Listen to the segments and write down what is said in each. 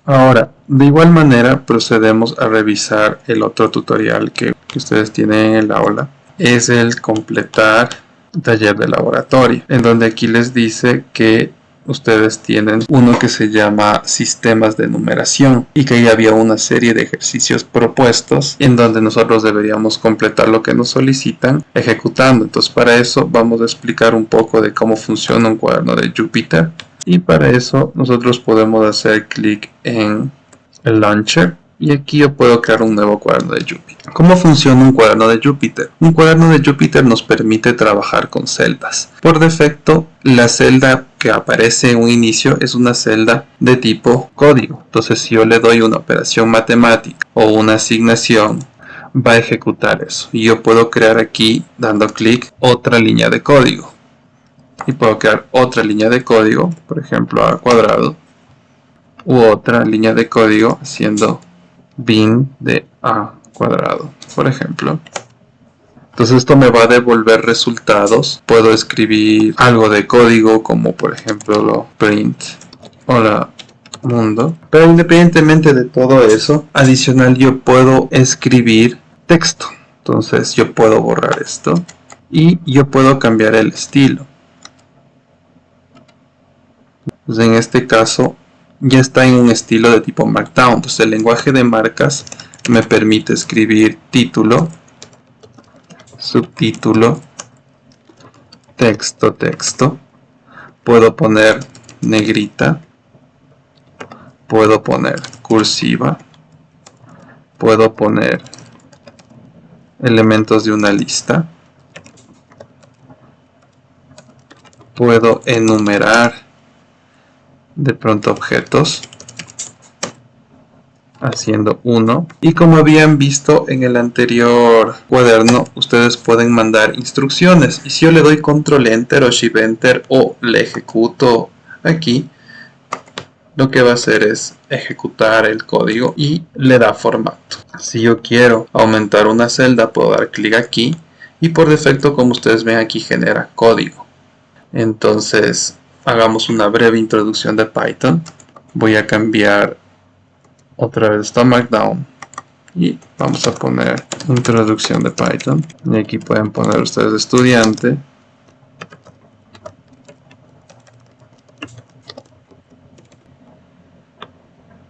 Ahora, de igual manera procedemos a revisar el otro tutorial que ustedes tienen en el aula. Es el completar taller de laboratorio, en donde aquí les dice que ustedes tienen uno que se llama sistemas de numeración y que ahí había una serie de ejercicios propuestos en donde nosotros deberíamos completar lo que nos solicitan ejecutando. Entonces, para eso vamos a explicar un poco de cómo funciona un cuaderno de Jupyter, y para eso nosotros podemos hacer clic en el launcher y aquí yo puedo crear un nuevo cuaderno de Jupyter. ¿Cómo funciona un cuaderno de Jupyter? Un cuaderno de Jupyter nos permite trabajar con celdas. Por defecto, la celda que aparece en un inicio es una celda de tipo código. Entonces, si yo le doy una operación matemática o una asignación, va a ejecutar eso. Y yo puedo crear aquí, dando clic, otra línea de código. Y puedo crear otra línea de código, por ejemplo a cuadrado, u otra línea de código haciendo bin de a cuadrado, por ejemplo. Entonces esto me va a devolver resultados. Puedo escribir algo de código como por ejemplo lo print hola mundo. Pero independientemente de todo eso, adicional yo puedo escribir texto. Entonces yo puedo borrar esto y yo puedo cambiar el estilo. Entonces en este caso ya está en un estilo de tipo Markdown. Entonces el lenguaje de marcas me permite escribir título, subtítulo, texto, texto. Puedo poner negrita, puedo poner cursiva, puedo poner elementos de una lista, puedo enumerar de pronto objetos haciendo 1, y como habían visto en el anterior cuaderno, ustedes pueden mandar instrucciones, y si yo le doy control enter o shift enter o le ejecuto aquí, lo que va a hacer es ejecutar el código y le da formato. Si yo quiero aumentar una celda, puedo dar clic aquí y por defecto, como ustedes ven aquí, genera código. Entonces hagamos una breve introducción de Python. Voy a cambiar otra vez esto a Markdown y vamos a poner introducción de Python, y aquí pueden poner ustedes estudiante,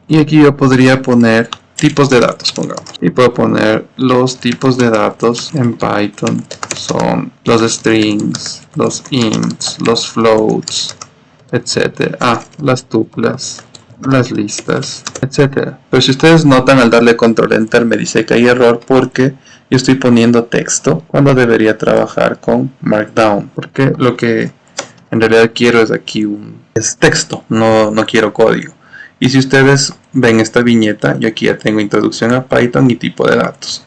y aquí yo podría poner tipos de datos, pongamos, y puedo poner los tipos de datos en Python son los strings, los ints, los floats, etcétera, las tuplas, las listas, etcétera. Pero si ustedes notan, al darle control enter me dice que hay error porque yo estoy poniendo texto cuando debería trabajar con Markdown, porque lo que en realidad quiero es aquí es texto, no quiero código. Y si ustedes ven esta viñeta, yo aquí ya tengo introducción a Python y tipo de datos.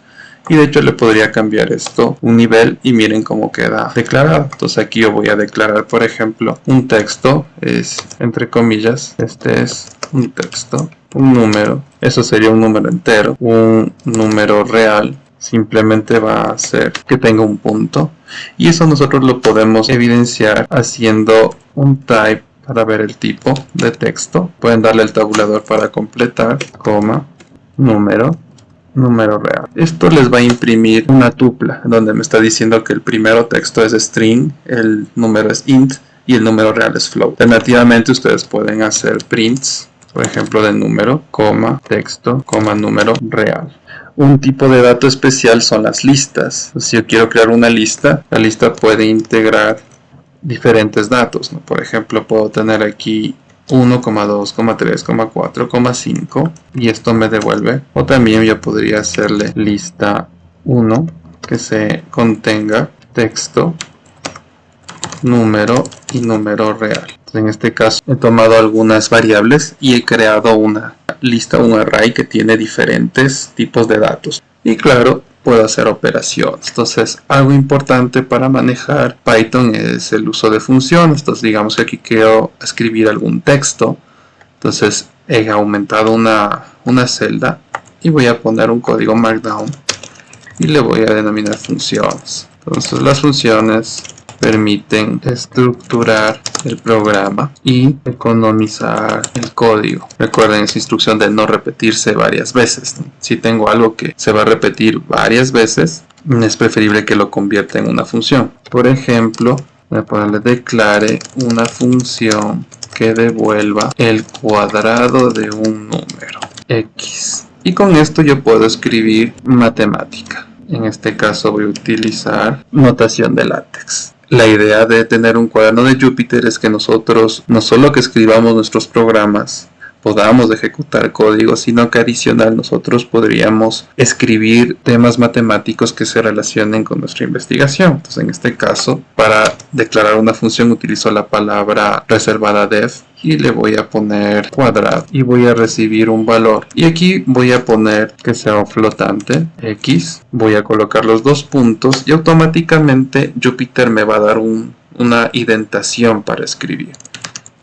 Y de hecho le podría cambiar esto un nivel y miren cómo queda declarado. Entonces aquí yo voy a declarar, por ejemplo, un texto, es entre comillas, este es un texto, un número, eso sería un número entero, un número real, simplemente va a hacer que tenga un punto. Y eso nosotros lo podemos evidenciar haciendo un type para ver el tipo de texto. Pueden darle el tabulador para completar, coma, número real. Esto les va a imprimir una tupla donde me está diciendo que el primero texto es string, el número es int y el número real es float. Alternativamente ustedes pueden hacer prints, por ejemplo, de número, coma, texto, coma, número real. Un tipo de dato especial son las listas. Si yo quiero crear una lista, la lista puede integrar diferentes datos, ¿no? Por ejemplo, puedo tener aquí 1, 2, 3, 4, 5 y esto me devuelve. O también yo podría hacerle lista 1 que se contenga texto, número y número real. En este caso he tomado algunas variables y he creado una lista, un array que tiene diferentes tipos de datos. Y claro, puedo hacer operaciones. Entonces, algo importante para manejar Python es el uso de funciones. Entonces, digamos que aquí quiero escribir algún texto. Entonces, he aumentado una celda y voy a poner un código Markdown y le voy a denominar funciones. Entonces, las funciones permiten estructurar el programa y economizar el código. Recuerden esa instrucción de no repetirse varias veces. Si tengo algo que se va a repetir varias veces, es preferible que lo convierta en una función. Por ejemplo, voy a ponerle declare una función que devuelva el cuadrado de un número x. Y con esto yo puedo escribir matemática. En este caso voy a utilizar notación de LaTeX. La idea de tener un cuaderno de Jupyter es que nosotros no solo que escribamos nuestros programas, podamos ejecutar código, sino que adicional nosotros podríamos escribir temas matemáticos que se relacionen con nuestra investigación. Entonces en este caso, para declarar una función utilizo la palabra reservada def y le voy a poner cuadrado y voy a recibir un valor. Y aquí voy a poner que sea un flotante x, voy a colocar los dos puntos y automáticamente Jupyter me va a dar una indentación para escribir.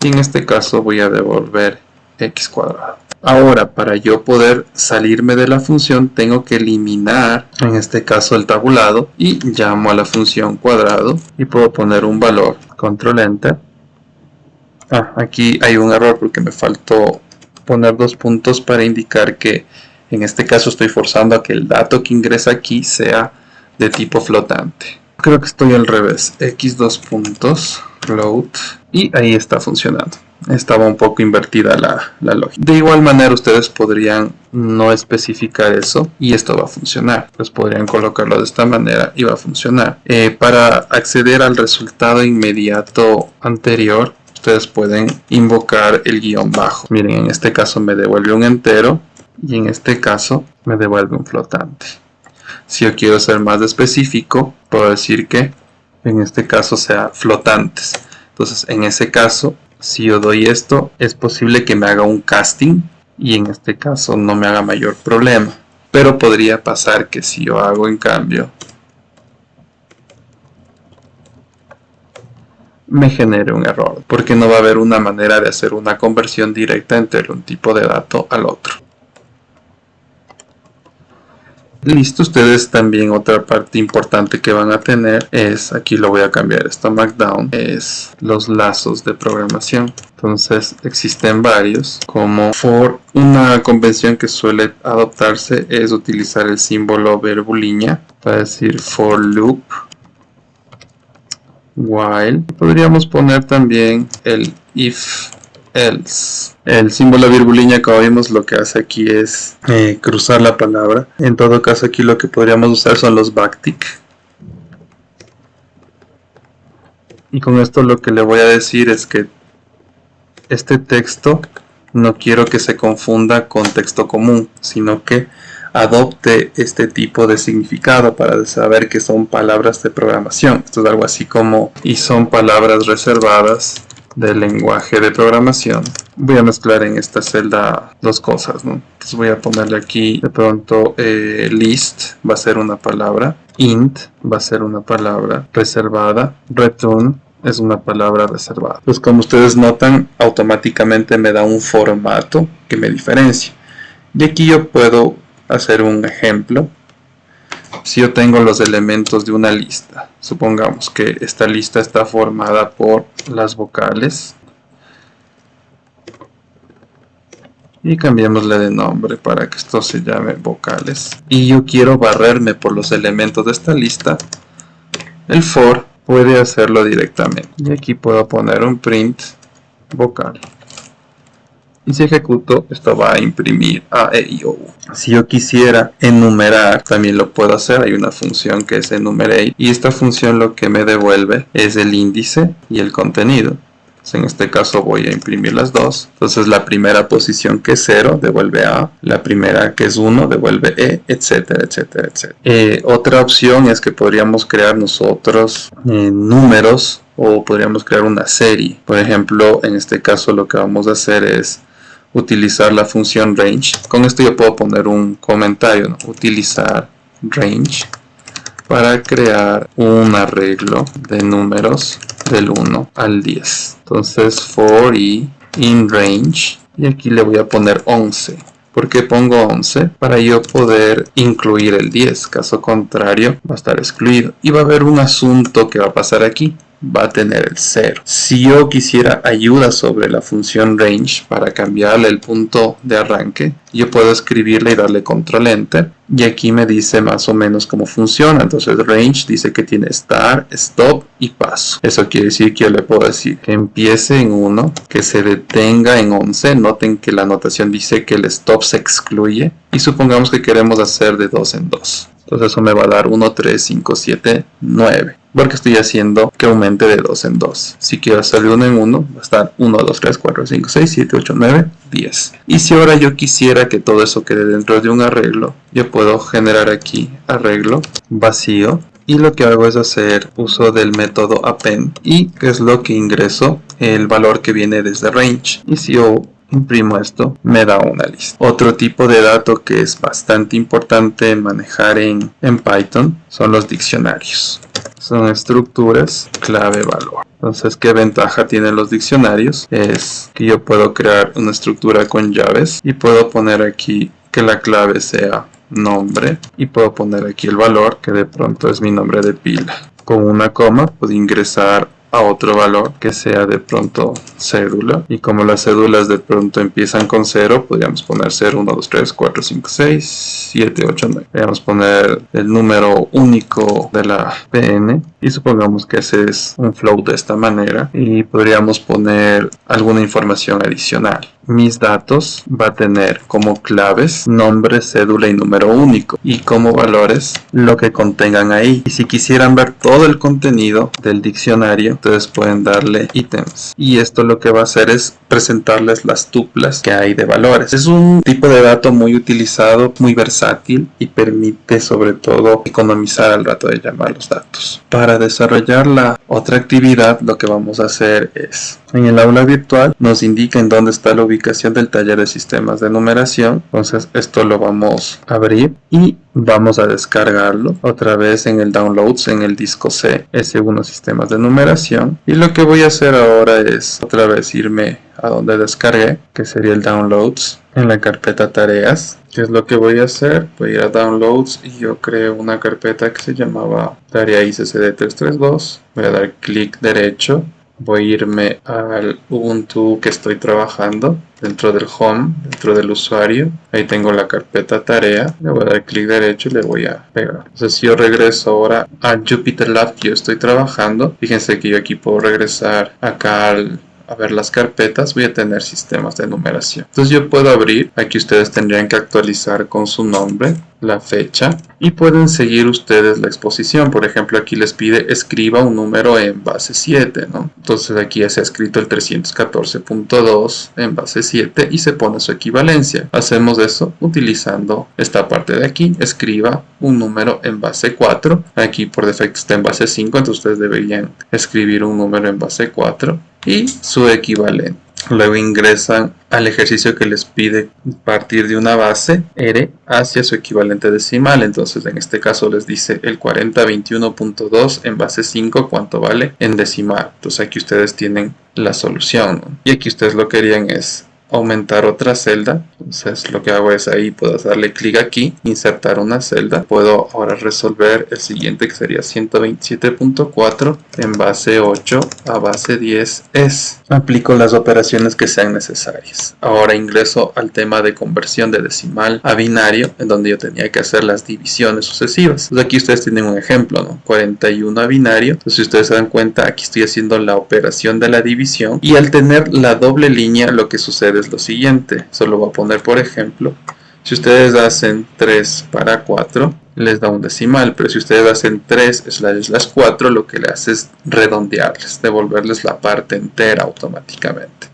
Y en este caso voy a devolver x cuadrado. Ahora, para yo poder salirme de la función, tengo que eliminar, en este caso, el tabulado y llamo a la función cuadrado y puedo poner un valor. Control Enter. Aquí hay un error porque me faltó poner dos puntos para indicar que en este caso estoy forzando a que el dato que ingresa aquí sea de tipo flotante. Creo que estoy al revés. X dos puntos, float, y ahí está funcionando. Estaba un poco invertida la lógica. De igual manera ustedes podrían no especificar eso y esto va a funcionar. Pues podrían colocarlo de esta manera y va a funcionar. Para acceder al resultado inmediato anterior, ustedes pueden invocar el guión bajo. Miren, en este caso me devuelve un entero y en este caso me devuelve un flotante. Si yo quiero ser más específico, puedo decir que en este caso sea flotantes. Entonces en ese caso, si yo doy esto, es posible que me haga un casting y en este caso no me haga mayor problema. Pero podría pasar que si yo hago en cambio, me genere un error, porque no va a haber una manera de hacer una conversión directa entre un tipo de dato al otro. Listo, ustedes también otra parte importante que van a tener es, aquí lo voy a cambiar esto a Markdown, es los lazos de programación. Entonces existen varios, como for. Una convención que suele adoptarse es utilizar el símbolo verbuliña para decir for loop, while. Podríamos poner también el if else. El símbolo virguliña, como vimos, lo que hace aquí es cruzar la palabra. En todo caso, aquí lo que podríamos usar son los backtick. Y con esto lo que le voy a decir es que este texto no quiero que se confunda con texto común, sino que adopte este tipo de significado para saber que son palabras de programación. Esto es algo así como, y son palabras reservadas del lenguaje de programación. Voy a mezclar en esta celda dos cosas, ¿no? Entonces voy a ponerle aquí de pronto list va a ser una palabra, int va a ser una palabra reservada, return es una palabra reservada. Pues como ustedes notan, automáticamente me da un formato que me diferencia. Y aquí yo puedo hacer un ejemplo. Si yo tengo los elementos de una lista, supongamos que esta lista está formada por las vocales y cambiémosle de nombre para que esto se llame vocales, y yo quiero barrerme por los elementos de esta lista, el for puede hacerlo directamente y aquí puedo poner un print vocal. Y si ejecuto, esto va a imprimir A, E, I, O, U. Si yo quisiera enumerar, también lo puedo hacer. Hay una función que es enumerate. Y esta función lo que me devuelve es el índice y el contenido. Entonces, en este caso voy a imprimir las dos. Entonces la primera posición que es 0 devuelve A. La primera que es 1 devuelve E, etcétera, etcétera, etcétera. Otra opción es que podríamos crear nosotros números o podríamos crear una serie. Por ejemplo, en este caso lo que vamos a hacer es utilizar la función range. Con esto yo puedo poner un comentario, ¿no? Utilizar range para crear un arreglo de números del 1 al 10. Entonces for i in range, y aquí le voy a poner 11. ¿Por qué pongo 11? Para yo poder incluir el 10. Caso contrario va a estar excluido. Y va a haber un asunto que va a pasar aquí. va a tener el 0. Si yo quisiera ayuda sobre la función range para cambiarle el punto de arranque, yo puedo escribirle y darle control enter, y aquí me dice más o menos cómo funciona. Entonces range dice que tiene start, stop y paso. Eso quiere decir que yo le puedo decir que empiece en 1, que se detenga en 11. Noten que la anotación dice que el stop se excluye, y supongamos que queremos hacer de 2 en 2. Entonces eso me va a dar 1, 3, 5, 7, 9. Porque estoy haciendo que aumente de 2 en 2. Si quiero hacer de 1 en 1, va a estar 1, 2, 3, 4, 5, 6, 7, 8, 9, 10. Y si ahora yo quisiera que todo eso quede dentro de un arreglo, yo puedo generar aquí arreglo vacío. Y lo que hago es hacer uso del método append. Y que es lo que ingreso el valor que viene desde range. Y si yo imprimo esto, me da una lista. Otro tipo de dato que es bastante importante manejar en Python son los diccionarios. Son estructuras clave valor. Entonces, ¿qué ventaja tienen los diccionarios? Es que yo puedo crear una estructura con llaves y puedo poner aquí que la clave sea nombre, y puedo poner aquí el valor, que de pronto es mi nombre de pila. Con una coma puedo ingresar a otro valor que sea de pronto cédula, y como las cédulas de pronto empiezan con 0, podríamos poner 0, 1, 2, 3, 4, 5, 6, 7, 8, 9. Podríamos poner el número único de la PN, y supongamos que ese es un float de esta manera, y podríamos poner alguna información adicional. Mis datos va a tener como claves nombre, cédula y número único, y como valores lo que contengan ahí. Y si quisieran ver todo el contenido del diccionario, entonces pueden darle ítems, y esto lo que va a hacer es presentarles las tuplas que hay de valores. Es un tipo de dato muy utilizado, muy versátil, y permite sobre todo economizar al rato de llamar los datos. Para desarrollar la otra actividad, lo que vamos a hacer es, en el aula virtual nos indica en dónde está la ubicación del taller de sistemas de numeración. Entonces esto lo vamos a abrir y vamos a descargarlo otra vez en el downloads, en el disco C, S1 sistemas de numeración. Y lo que voy a hacer ahora es otra vez irme a donde descargué, que sería el downloads, en la carpeta tareas. ¿Qué es lo que voy a hacer? Voy a ir a downloads y yo creo una carpeta que se llamaba tarea ICCD332. Voy a dar clic derecho. Voy a irme al Ubuntu que estoy trabajando, dentro del home, dentro del usuario. Ahí tengo la carpeta tarea. Le voy a dar clic derecho y le voy a pegar. Entonces si yo regreso ahora a Jupyter Lab que yo estoy trabajando, fíjense que yo aquí puedo regresar acá a ver las carpetas. Voy a tener sistemas de numeración. Entonces yo puedo abrir, aquí ustedes tendrían que actualizar con su nombre, la fecha, y pueden seguir ustedes la exposición. Por ejemplo, aquí les pide escriba un número en base 7, ¿no? Entonces aquí ya se ha escrito el 314.2 en base 7 y se pone su equivalencia. Hacemos eso utilizando esta parte de aquí, escriba un número en base 4. Aquí por defecto está en base 5, entonces ustedes deberían escribir un número en base 4 y su equivalente. Luego ingresan al ejercicio que les pide partir de una base R hacia su equivalente decimal. Entonces en este caso les dice el 4021.2 en base 5 cuánto vale en decimal. Entonces aquí ustedes tienen la solución, ¿no? Y aquí ustedes lo que harían es aumentar otra celda. Entonces lo que hago es ahí puedo darle clic aquí, insertar una celda. Puedo ahora resolver el siguiente, que sería 127.4 en base 8 a base 10 es. Aplico las operaciones que sean necesarias. Ahora ingreso al tema de conversión de decimal a binario, en donde yo tenía que hacer las divisiones sucesivas. Entonces aquí ustedes tienen un ejemplo, ¿no? 41 a binario. Entonces si ustedes se dan cuenta, aquí estoy haciendo la operación de la división, y al tener la doble línea lo que sucede es lo siguiente. Solo voy a poner por ejemplo, si ustedes hacen 3 para 4 les da un decimal, pero si ustedes hacen 3/4 lo que le hace es redondearles, devolverles la parte entera automáticamente.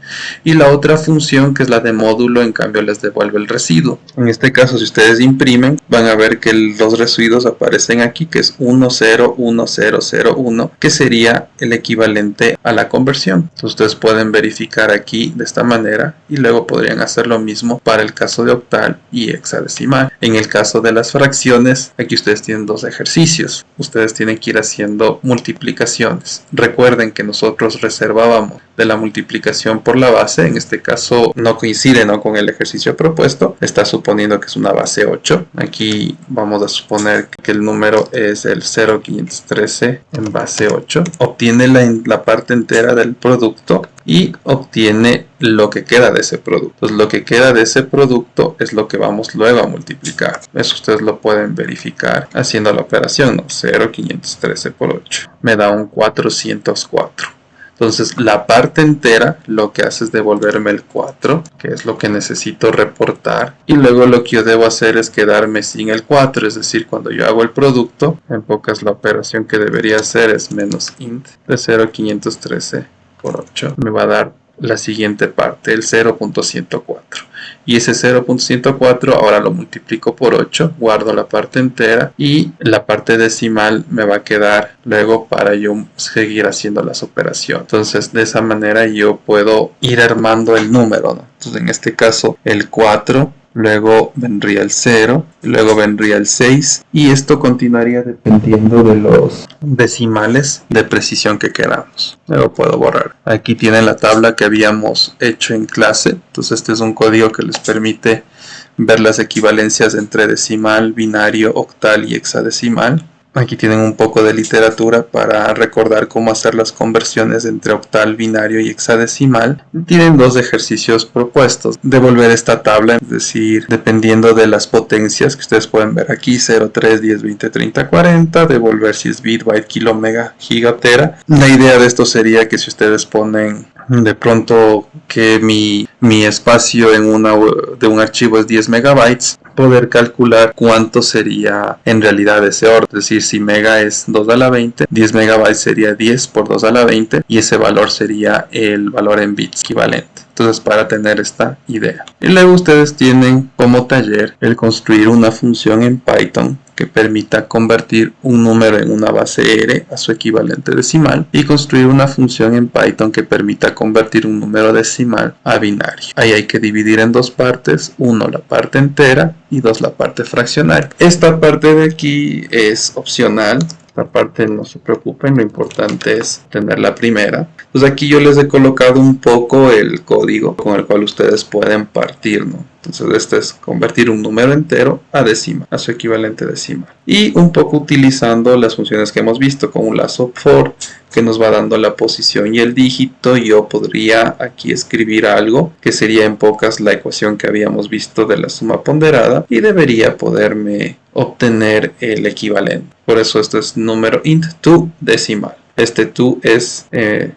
Y la otra función, que es la de módulo, en cambio les devuelve el residuo. En este caso, si ustedes imprimen, van a ver que los residuos aparecen aquí, que es 101001, que sería el equivalente a la conversión. Entonces ustedes pueden verificar aquí de esta manera, y luego podrían hacer lo mismo para el caso de octal y hexadecimal. En el caso de las fracciones, Aquí ustedes tienen dos ejercicios. Ustedes tienen que ir haciendo multiplicaciones. Recuerden que nosotros reservábamos de la multiplicación por la base. En este caso no coincide, ¿no?, con el ejercicio propuesto. Está suponiendo que es una base 8. Aquí vamos a suponer que el número es el 0,513 en base 8. Obtiene la parte entera del producto y obtiene lo que queda de ese producto. Entonces lo que queda de ese producto es lo que vamos luego a multiplicar. Eso ustedes lo pueden verificar haciendo la operación, ¿no? 0,513 por 8 me da un 404. Entonces la parte entera lo que hace es devolverme el 4, que es lo que necesito reportar. Y luego lo que yo debo hacer es quedarme sin el 4, es decir, cuando yo hago el producto, en pocas la operación que debería hacer es menos int de 0,513 por 8. Me va a dar la siguiente parte, el 0.104. Y ese 0.104 ahora lo multiplico por 8, guardo la parte entera y la parte decimal me va a quedar luego para yo seguir haciendo las operaciones. Entonces de esa manera yo puedo ir armando el número, ¿no? Entonces en este caso el 4, luego vendría el 0, luego vendría el 6 y esto continuaría dependiendo de los decimales de precisión que queramos. Luego puedo borrar. Aquí tienen la tabla que habíamos hecho en clase. Entonces este es un código que les permite ver las equivalencias entre decimal, binario, octal y hexadecimal. Aquí tienen un poco de literatura para recordar cómo hacer las conversiones entre octal, binario y hexadecimal. Tienen dos ejercicios propuestos. Devolver esta tabla, es decir, dependiendo de las potencias que ustedes pueden ver aquí, 0, 3, 10, 20, 30, 40. Devolver si es bit, byte, kilo, mega, gigatera. La idea de esto sería que si ustedes ponen de pronto que mi espacio de un archivo es 10 megabytes, poder calcular cuánto sería en realidad ese orden. Es decir, si mega es 2 a la 20, 10 megabytes sería 10 por 2 a la 20 y ese valor sería el valor en bits equivalente. Entonces, para tener esta idea. Y luego ustedes tienen como taller el construir una función en Python que permita convertir un número en una base R a su equivalente decimal y construir una función en Python que permita convertir un número decimal a binario. Ahí hay que dividir en dos partes, uno la parte entera y dos la parte fraccionaria. Esta parte de aquí es opcional. Esta parte no se preocupen, lo importante es tener la primera. Entonces aquí yo les he colocado un poco el código con el cual ustedes pueden partir, ¿no? Entonces este es convertir un número entero a decimal, a su equivalente decimal. Y un poco utilizando las funciones que hemos visto, como un lazo for, que nos va dando la posición y el dígito. Yo podría aquí escribir algo que sería en pocas la ecuación que habíamos visto de la suma ponderada y debería poderme obtener el equivalente. Por eso esto es número int to decimal. Este to es,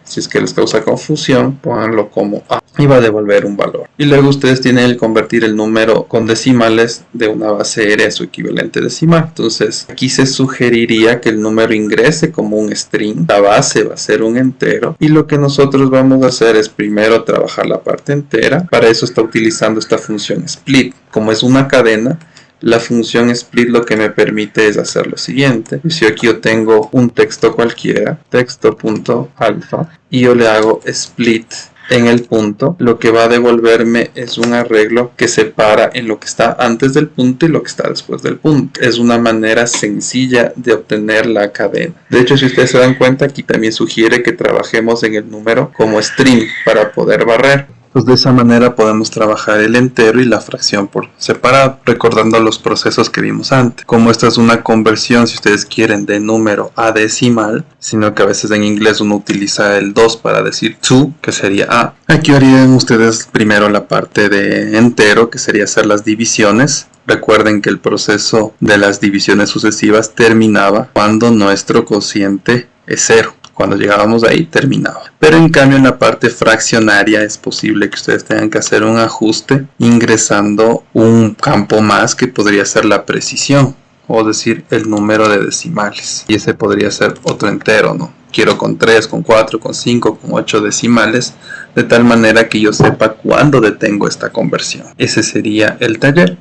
si es que les causa confusión, pónganlo como A y va a devolver un valor. Y luego ustedes tienen el convertir el número con decimales de una base R a su equivalente decimal. Entonces aquí se sugeriría que el número ingrese como un string, la base va a ser un entero y lo que nosotros vamos a hacer es primero trabajar la parte entera. Para eso está utilizando esta función split. Como es una cadena, la función split lo que me permite es hacer lo siguiente. Si aquí yo tengo un texto cualquiera, texto.alpha, y yo le hago split en el punto, lo que va a devolverme es un arreglo que separa en lo que está antes del punto y lo que está después del punto. Es una manera sencilla de obtener la cadena. De hecho, si ustedes se dan cuenta, aquí también sugiere que trabajemos en el número como string para poder barrer. Pues de esa manera podemos trabajar el entero y la fracción por separado, recordando los procesos que vimos antes. Como esta es una conversión, si ustedes quieren, de número a decimal, sino que a veces en inglés uno utiliza el 2 para decir to, que sería A. Aquí harían ustedes primero la parte de entero, que sería hacer las divisiones. Recuerden que el proceso de las divisiones sucesivas terminaba cuando nuestro cociente es 0. Cuando llegábamos ahí terminaba. Pero en cambio en la parte fraccionaria es posible que ustedes tengan que hacer un ajuste ingresando un campo más que podría ser la precisión, o decir el número de decimales. Y ese podría ser otro entero, ¿no? Quiero con 3, con 4, con 5, con 8 decimales, de tal manera que yo sepa cuándo detengo esta conversión. Ese sería el taller.